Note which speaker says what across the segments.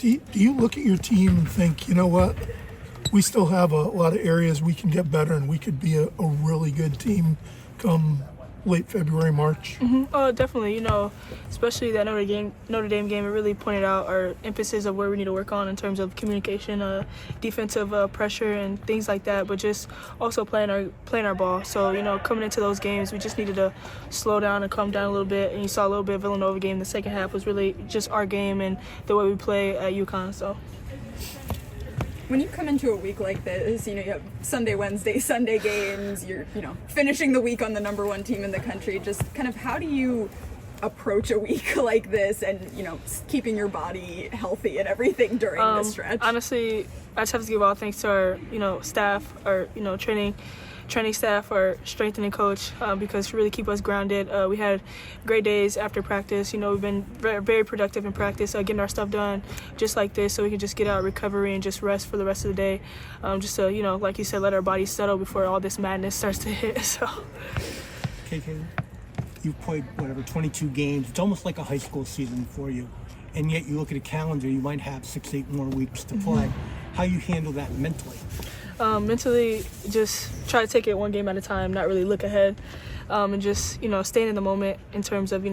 Speaker 1: do you look at your team and think, you know what, we still have a lot of areas we can get better and we could be a really good team come late February, March?
Speaker 2: Mm-hmm. Oh, definitely. Especially that Notre Dame game, it really pointed out our emphasis of where we need to work on in terms of communication, defensive pressure, and things like that. But just also playing our ball. So coming into those games, we just needed to slow down and calm down a little bit. And you saw a little bit of Villanova game. The second half was really just our game and the way we play at UConn. So.
Speaker 3: When you come into a week like this, you have Sunday, Wednesday, Sunday games, you're, finishing the week on the number one team in the country, just kind of how do you approach a week like this and, keeping your body healthy and everything during this stretch?
Speaker 2: Honestly, I just have to give all thanks to our, staff, our, training staff, our strengthening coach, because to really keep us grounded. We had great days after practice. We've been very, very productive in practice, getting our stuff done just like this so we can just get out, recovery, and just rest for the rest of the day. Just to, like you said, let our bodies settle before all this madness starts to hit. So,
Speaker 4: KK, you've played, 22 games. It's almost like a high school season for you. And yet you look at a calendar, you might have 6-8 more weeks to play. How you handle that mentally?
Speaker 2: Mentally, just try to take it one game at a time, not really look ahead, and just, staying in the moment in terms of,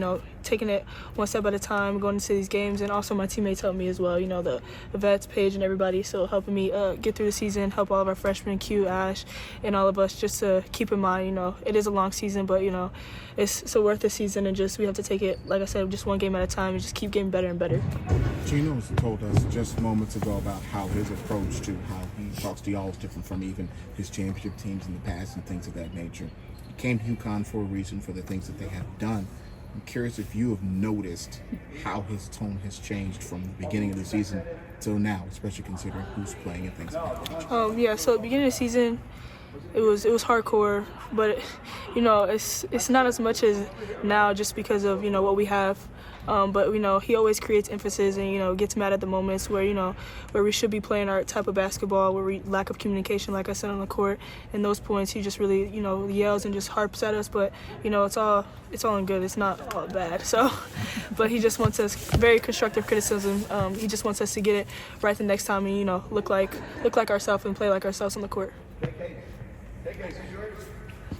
Speaker 2: taking it one step at a time, going into these games. And also my teammates helped me as well, the vets, Paige, and everybody, so helping me get through the season, help all of our freshmen, Q, Ash, and all of us, just to keep in mind, it is a long season, but, it's worth the season, and just we have to take it, like I said, just one game at a time and just keep getting better and better.
Speaker 5: Gino's told us just moments ago about how his approach to how he talks to y'all is different from even his championship teams in the past and things of that nature. He came to UConn for a reason, for the things that they have done. I'm curious if you have noticed how his tone has changed from the beginning of the season till now, especially considering who's playing and things of that nature.
Speaker 2: Yeah, so at the beginning of the season, it was hardcore, but it's not as much as now just because of what we have. But he always creates emphasis and gets mad at the moments where where we should be playing our type of basketball, where we lack of communication, like I said, on the court. And those points, he just really yells and just harps at us. But it's all in good. It's not all bad. So, but he just wants us very constructive criticism. He just wants us to get it right the next time and look like ourselves and play like ourselves on the court.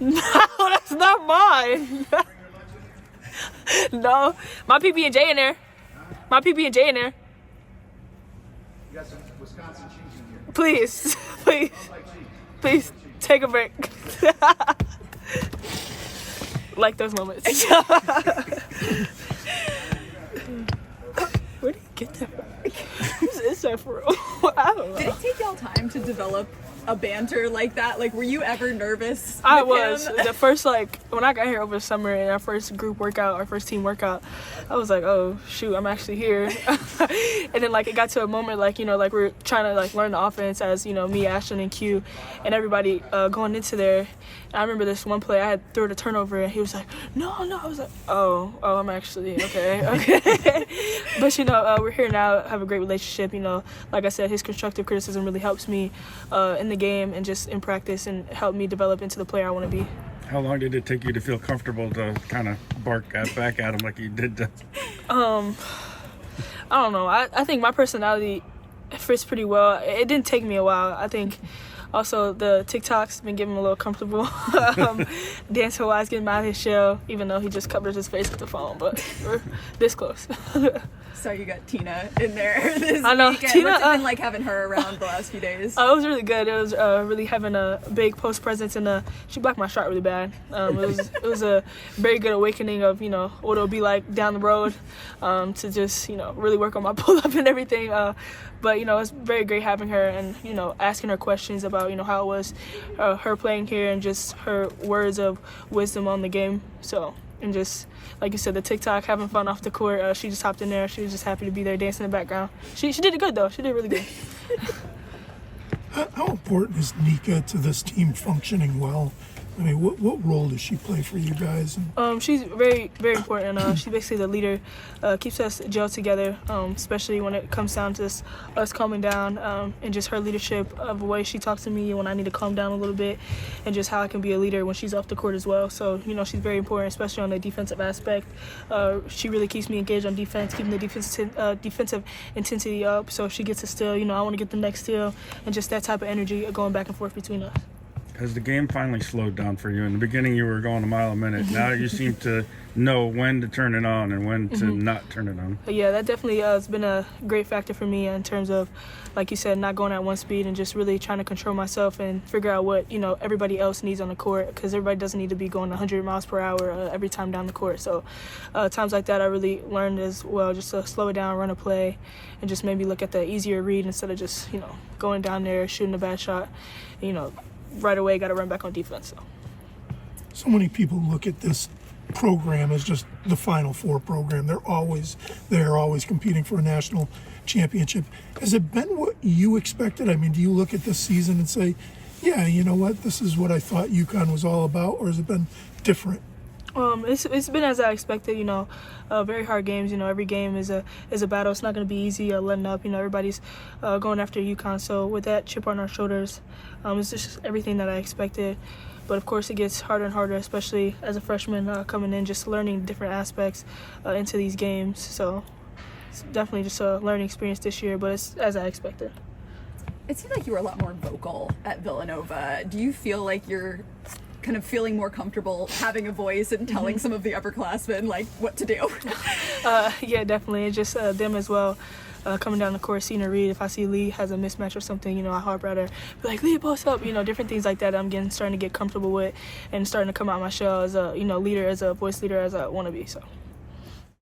Speaker 2: No, that's not mine. No, my PB&J in there. My PB&J in there.
Speaker 6: You got some Wisconsin cheese in here.
Speaker 2: Please, take a break. Like those moments. Where did you get that from? Who's is that for real? I don't know.
Speaker 3: Did it take y'all time to develop a banter like that? Like, were you ever nervous?
Speaker 2: I
Speaker 3: with
Speaker 2: was.
Speaker 3: him?
Speaker 2: The first, when I got here over the summer in our first group workout, our first team workout, I was like, oh, shoot, I'm actually here. And then, it got to a moment, we were trying to, learn the offense as, me, Ashton, and Q, and everybody going into there. And I remember this one play, I had threw the turnover, and he was like, no. I was like, oh, I'm actually, okay. But, we're here now, have a great relationship. Like I said, his constructive criticism really helps me in the game and just in practice and help me develop into the player I want to be.
Speaker 7: How long did it take you to feel comfortable to kind of bark back at him like you did?
Speaker 2: I don't know. I think my personality fits pretty well. It didn't take me a while. I think also the TikTok's been getting him a little comfortable. Dancing-wise, getting him out of his shell, even though he just covered his face with the phone, but we're this close.
Speaker 3: So you got Tina in there this
Speaker 2: I know.
Speaker 3: weekend.
Speaker 2: Tina,
Speaker 3: What's it been like having her around the last few days?
Speaker 2: It was really good. It was really having a big post presence, and she blacked my shot really bad. It was a very good awakening of what it'll be like down the road, to just really work on my pull up and everything. But it's very great having her and asking her questions about how it was her playing here and just her words of wisdom on the game. So. And just, like you said, the TikTok, having fun off the court. She just hopped in there. She was just happy to be there, dancing in the background. She did it good, though. She did really good.
Speaker 1: How important is Nika to this team functioning well I mean, what role does she play for you guys? And
Speaker 2: She's very, very important. She's basically the leader, keeps us gelled together, especially when it comes down to us calming down, and just her leadership of the way she talks to me when I need to calm down a little bit, and just how I can be a leader when she's off the court as well. So, she's very important, especially on the defensive aspect. She really keeps me engaged on defense, keeping the defensive intensity up. So if she gets a steal, I want to get the next steal, and just that type of energy going back and forth between us.
Speaker 7: Has the game finally slowed down for you? In the beginning, you were going a mile a minute. Now you seem to know when to turn it on and when to not turn it on.
Speaker 2: Yeah, that definitely has been a great factor for me in terms of, like you said, not going at one speed and just really trying to control myself and figure out what, everybody else needs on the court, because everybody doesn't need to be going 100 miles per hour every time down the court. So times like that, I really learned as well, just to slow it down, run a play, and just maybe look at the easier read instead of just, going down there, shooting a bad shot, right away got to run back on defense.
Speaker 1: so many people look at this program as just the Final Four program. They're always competing for a national championship. Has it been what you expected? I mean, do you look at this season and say, yeah, you know what, this is what I thought UConn was all about, or has it been different?
Speaker 2: It's been as I expected, very hard games. Every game is a battle. It's not going to be easy letting up. Everybody's going after UConn. So with that chip on our shoulders, it's just everything that I expected. But of course, it gets harder and harder, especially as a freshman coming in, just learning different aspects into these games. So it's definitely just a learning experience this year, but it's as I expected.
Speaker 3: It seemed like you were a lot more vocal at Villanova. Do you feel like you're kind of feeling more comfortable having a voice and telling some of the upperclassmen what to do?
Speaker 2: Yeah, definitely. It's just them as well. Coming down the court, seeing her read. If I see Lee has a mismatch or something, I harp at her, be like, Lee, post up, different things like that. I'm starting to get comfortable with and starting to come out my shell as a, leader, as a voice leader, as I want to be. So.